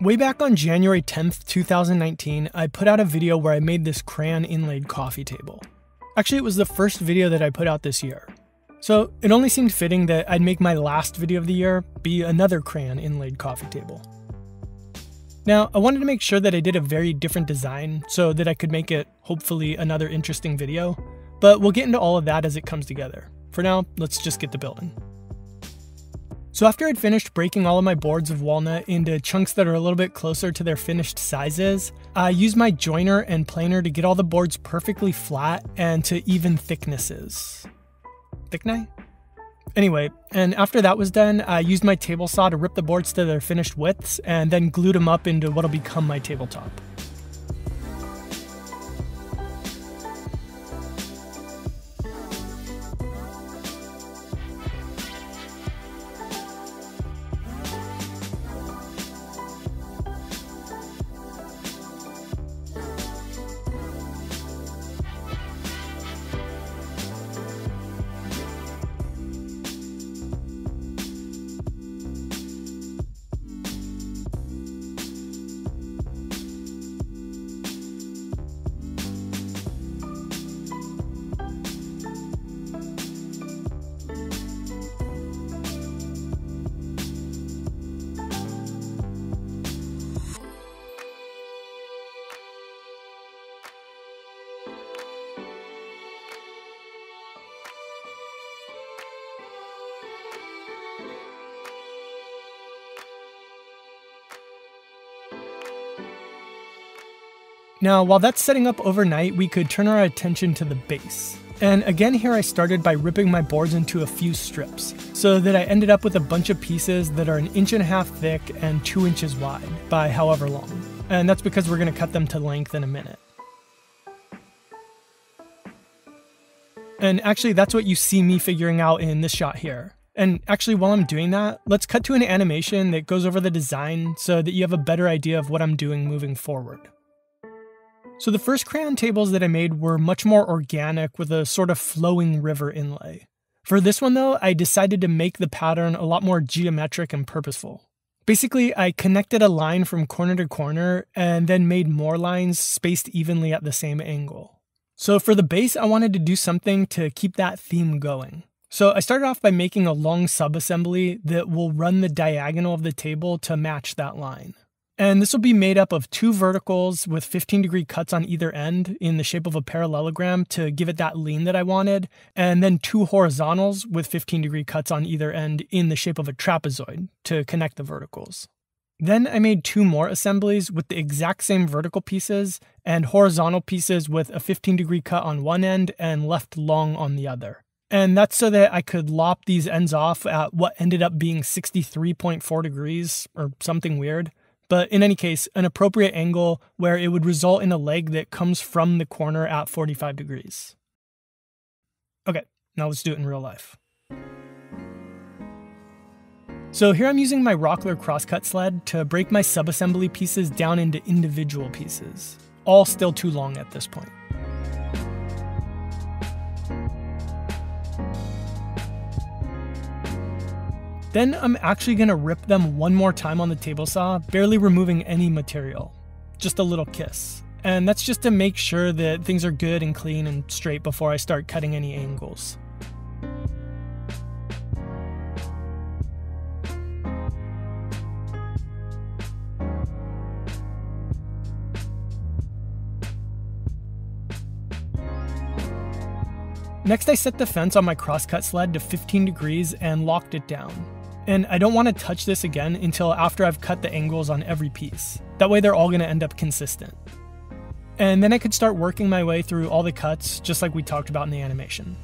Way back on January 10th, 2019, I put out a video where I made this crayon inlaid coffee table. Actually, it was the first video that I put out this year. So it only seemed fitting that I'd make my last video of the year be another crayon inlaid coffee table. Now, I wanted to make sure that I did a very different design so that I could make it, hopefully, another interesting video, but we'll get into all of that as it comes together. For now, let's just get to building. So after I'd finished breaking all of my boards of walnut into chunks that are a little bit closer to their finished sizes, I used my joiner and planer to get all the boards perfectly flat and to even thicknesses. Thickness? Anyway, and after that was done, I used my table saw to rip the boards to their finished widths and then glued them up into what'll become my tabletop. Now, while that's setting up overnight, we could turn our attention to the base. And again here I started by ripping my boards into a few strips, so that I ended up with a bunch of pieces that are 1.5 inches thick and 2 inches wide, by however long. And that's because we're going to cut them to length in a minute. And actually that's what you see me figuring out in this shot here. And actually while I'm doing that, let's cut to an animation that goes over the design so that you have a better idea of what I'm doing moving forward. So the first crayon tables that I made were much more organic with a sort of flowing river inlay. For this one though, I decided to make the pattern a lot more geometric and purposeful. Basically, I connected a line from corner to corner and then made more lines spaced evenly at the same angle. So for the base, I wanted to do something to keep that theme going. So I started off by making a long subassembly that will run the diagonal of the table to match that line. And this will be made up of 2 verticals with 15-degree cuts on either end in the shape of a parallelogram to give it that lean that I wanted, and then 2 horizontals with 15-degree cuts on either end in the shape of a trapezoid to connect the verticals. Then I made 2 more assemblies with the exact same vertical pieces and horizontal pieces with a 15-degree cut on one end and left long on the other. And that's so that I could lop these ends off at what ended up being 63.4 degrees or something weird. But in any case, an appropriate angle where it would result in a leg that comes from the corner at 45 degrees. Okay, now let's do it in real life. So here I'm using my Rockler crosscut sled to break my subassembly pieces down into individual pieces, all still too long at this point. Then I'm actually going to rip them one more time on the table saw, barely removing any material. Just a little kiss. And that's just to make sure that things are good and clean and straight before I start cutting any angles. Next I set the fence on my crosscut sled to 15 degrees and locked it down. And I don't want to touch this again until after I've cut the angles on every piece. That way they're all going to end up consistent. And then I could start working my way through all the cuts just like we talked about in the animation.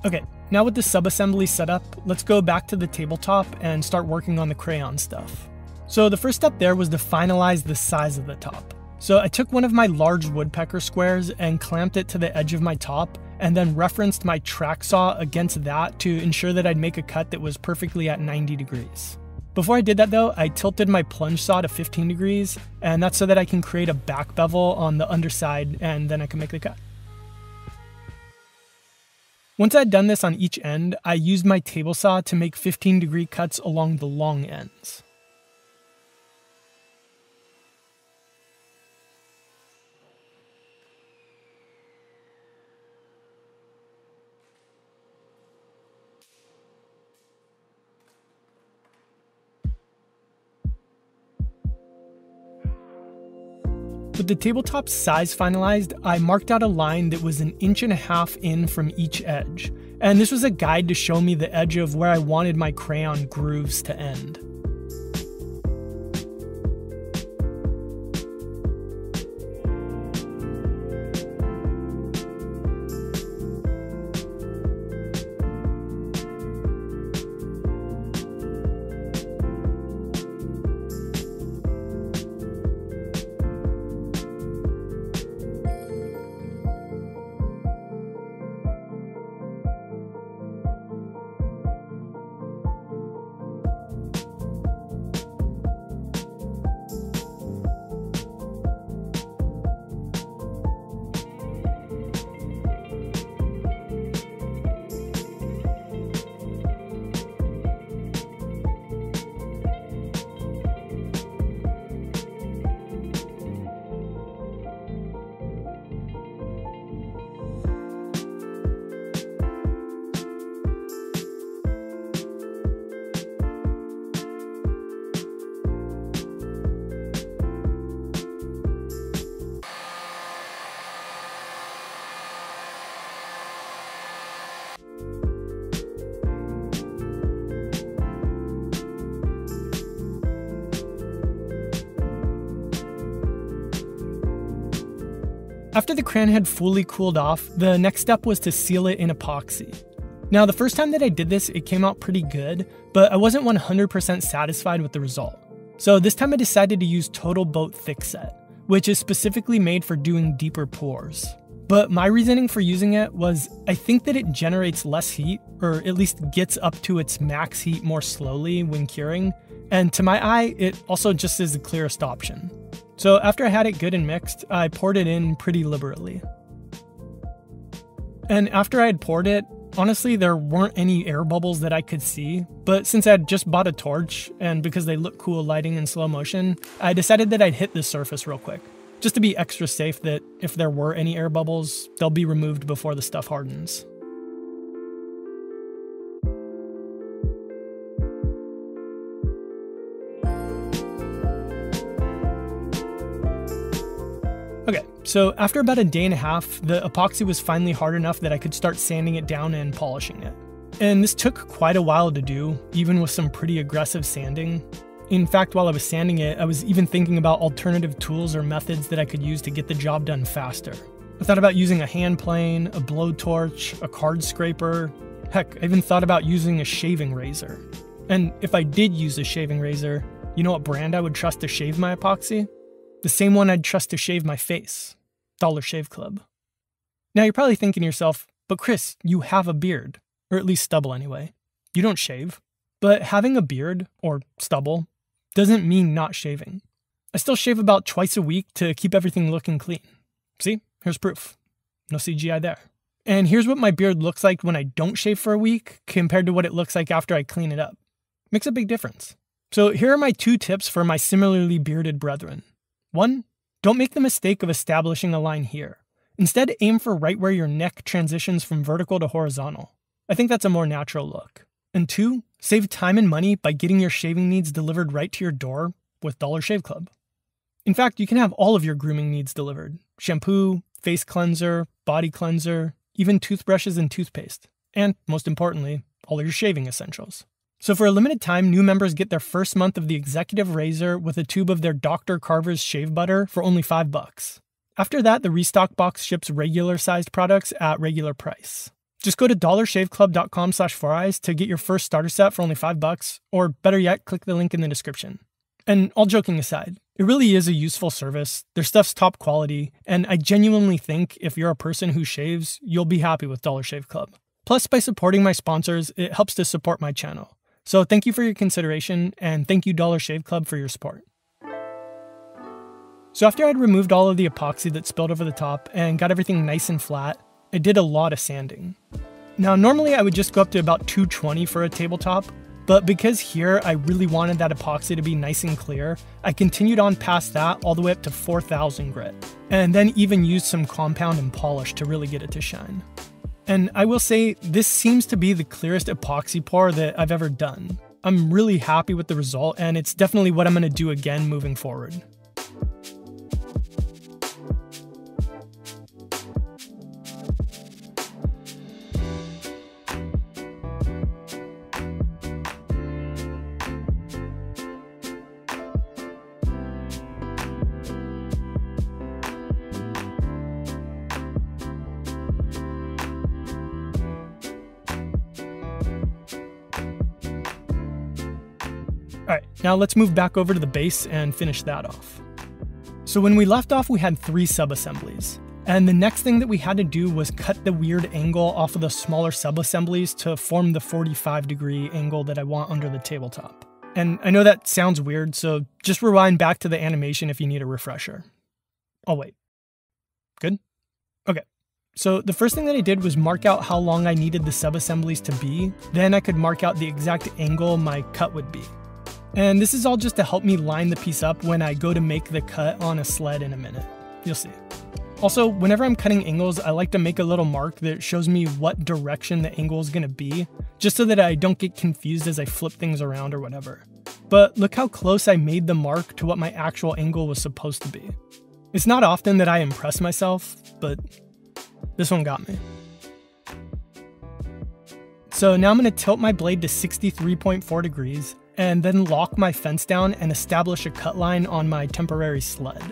Okay, now with the subassembly set up, let's go back to the tabletop and start working on the crayon stuff. So the first step there was to finalize the size of the top. So I took one of my large woodpecker squares and clamped it to the edge of my top, and then referenced my track saw against that to ensure that I'd make a cut that was perfectly at 90 degrees. Before I did that though, I tilted my plunge saw to 15 degrees, and that's so that I can create a back bevel on the underside and then I can make the cut. Once I'd done this on each end, I used my table saw to make 15-degree cuts along the long ends. With the tabletop size finalized, I marked out a line that was 1.5 inches in from each edge, and this was a guide to show me the edge of where I wanted my crayon grooves to end. After the crayon had fully cooled off, the next step was to seal it in epoxy. Now, the first time that I did this, it came out pretty good, but I wasn't 100% satisfied with the result. So this time I decided to use Total Boat Thickset, which is specifically made for doing deeper pours. But my reasoning for using it was I think that it generates less heat, or at least gets up to its max heat more slowly when curing, and to my eye, it also just is the clearest option. So after I had it good and mixed, I poured it in pretty liberally. And after I had poured it, honestly, there weren't any air bubbles that I could see, but since I had just bought a torch, and because they look cool lighting in slow motion, I decided that I'd hit the surface real quick, just to be extra safe that if there were any air bubbles, they'll be removed before the stuff hardens. Okay, so after about a day and a half, the epoxy was finally hard enough that I could start sanding it down and polishing it. And this took quite a while to do, even with some pretty aggressive sanding. In fact, while I was sanding it, I was even thinking about alternative tools or methods that I could use to get the job done faster. I thought about using a hand plane, a blowtorch, a card scraper. Heck, I even thought about using a shaving razor. And if I did use a shaving razor, you know what brand I would trust to shave my epoxy? The same one I'd trust to shave my face, Dollar Shave Club. Now you're probably thinking to yourself, but Chris, you have a beard, or at least stubble anyway. You don't shave. But having a beard, or stubble, doesn't mean not shaving. I still shave about twice a week to keep everything looking clean. See, here's proof. No CGI there. And here's what my beard looks like when I don't shave for a week compared to what it looks like after I clean it up. Makes a big difference. So here are my 2 tips for my similarly bearded brethren. 1, don't make the mistake of establishing a line here. Instead, aim for right where your neck transitions from vertical to horizontal. I think that's a more natural look. And 2, save time and money by getting your shaving needs delivered right to your door with Dollar Shave Club. In fact, you can have all of your grooming needs delivered. Shampoo, face cleanser, body cleanser, even toothbrushes and toothpaste. And, most importantly, all your shaving essentials. So for a limited time, new members get their first month of the Executive Razor with a tube of their Dr. Carver's shave butter for only $5. After that, the restock box ships regular-sized products at regular price. Just go to dollarshaveclub.com/4eyes to get your first starter set for only $5, or better yet, click the link in the description. And all joking aside, it really is a useful service. Their stuff's top quality, and I genuinely think if you're a person who shaves, you'll be happy with Dollar Shave Club. Plus, by supporting my sponsors, it helps to support my channel. So thank you for your consideration, and thank you Dollar Shave Club for your support. So after I'd removed all of the epoxy that spilled over the top and got everything nice and flat, I did a lot of sanding. Now normally I would just go up to about 220 for a tabletop, but because here I really wanted that epoxy to be nice and clear, I continued on past that all the way up to 4000 grit, and then even used some compound and polish to really get it to shine. And I will say, this seems to be the clearest epoxy pour that I've ever done. I'm really happy with the result, and it's definitely what I'm going to do again moving forward. Alright, now let's move back over to the base and finish that off. So when we left off, we had 3 sub-assemblies, and the next thing that we had to do was cut the weird angle off of the smaller sub-assemblies to form the 45-degree angle that I want under the tabletop. And I know that sounds weird, so just rewind back to the animation if you need a refresher. Oh wait. Good? Okay. So the first thing that I did was mark out how long I needed the sub-assemblies to be, then I could mark out the exact angle my cut would be. And this is all just to help me line the piece up when I go to make the cut on a sled in a minute. You'll see. Also, whenever I'm cutting angles, I like to make a little mark that shows me what direction the angle is going to be, just so that I don't get confused as I flip things around or whatever. But look how close I made the mark to what my actual angle was supposed to be. It's not often that I impress myself, but this one got me. So now I'm going to tilt my blade to 63.4 degrees, and then lock my fence down and establish a cut line on my temporary sled.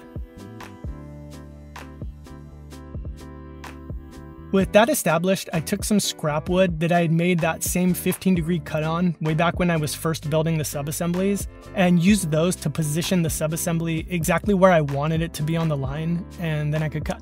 With that established, I took some scrap wood that I had made that same 15-degree cut on way back when I was first building the sub-assemblies, and used those to position the sub-assembly exactly where I wanted it to be on the line, and then I could cut.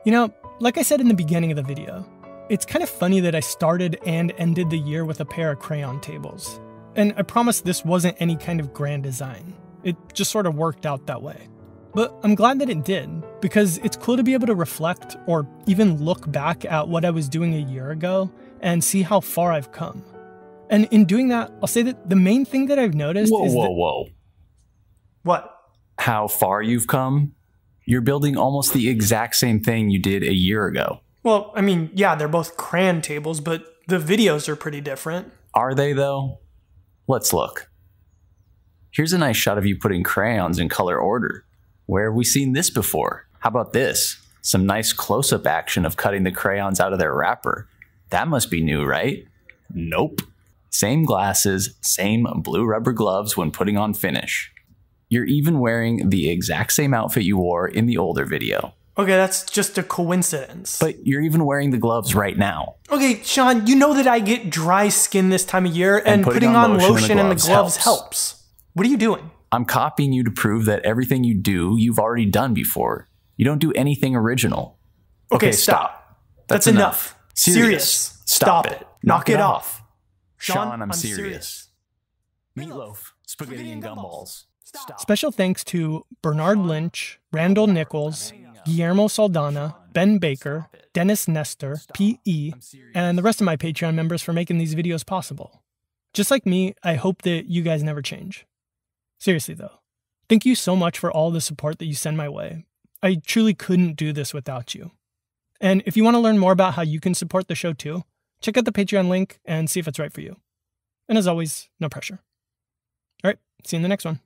You know, like I said in the beginning of the video, it's kind of funny that I started and ended the year with a pair of crayon tables. And I promise this wasn't any kind of grand design. It just sort of worked out that way. But I'm glad that it did, because it's cool to be able to reflect or even look back at what I was doing a year ago and see how far I've come. And in doing that, I'll say that the main thing that I've noticed is Whoa. What? How far you've come? You're building almost the exact same thing you did a year ago. Well, I mean, yeah, they're both crayon tables, but the videos are pretty different. Are they, though? Let's look. Here's a nice shot of you putting crayons in color order. Where have we seen this before? How about this? Some nice close-up action of cutting the crayons out of their wrapper. That must be new, right? Nope. Same glasses, same blue rubber gloves when putting on finish. You're even wearing the exact same outfit you wore in the older video. Okay, that's just a coincidence. But you're even wearing the gloves right now. Okay, Sean, you know that I get dry skin this time of year, and putting on lotion in the gloves helps. What are you doing? I'm copying you to prove that everything you do, you've already done before. You don't do anything original. Okay, stop. That's enough. Serious. Stop it. Knock it off. Sean, I'm serious. Meatloaf, spaghetti and gumballs. Stop. Special thanks to Bernard Lynch, Randall Nichols, Guillermo Saldana, Ben Baker, Dennis Nestor, P.E., and the rest of my Patreon members for making these videos possible. Just like me, I hope that you guys never change. Seriously though, thank you so much for all the support that you send my way. I truly couldn't do this without you. And if you want to learn more about how you can support the show too, check out the Patreon link and see if it's right for you. And as always, no pressure. All right, see you in the next one.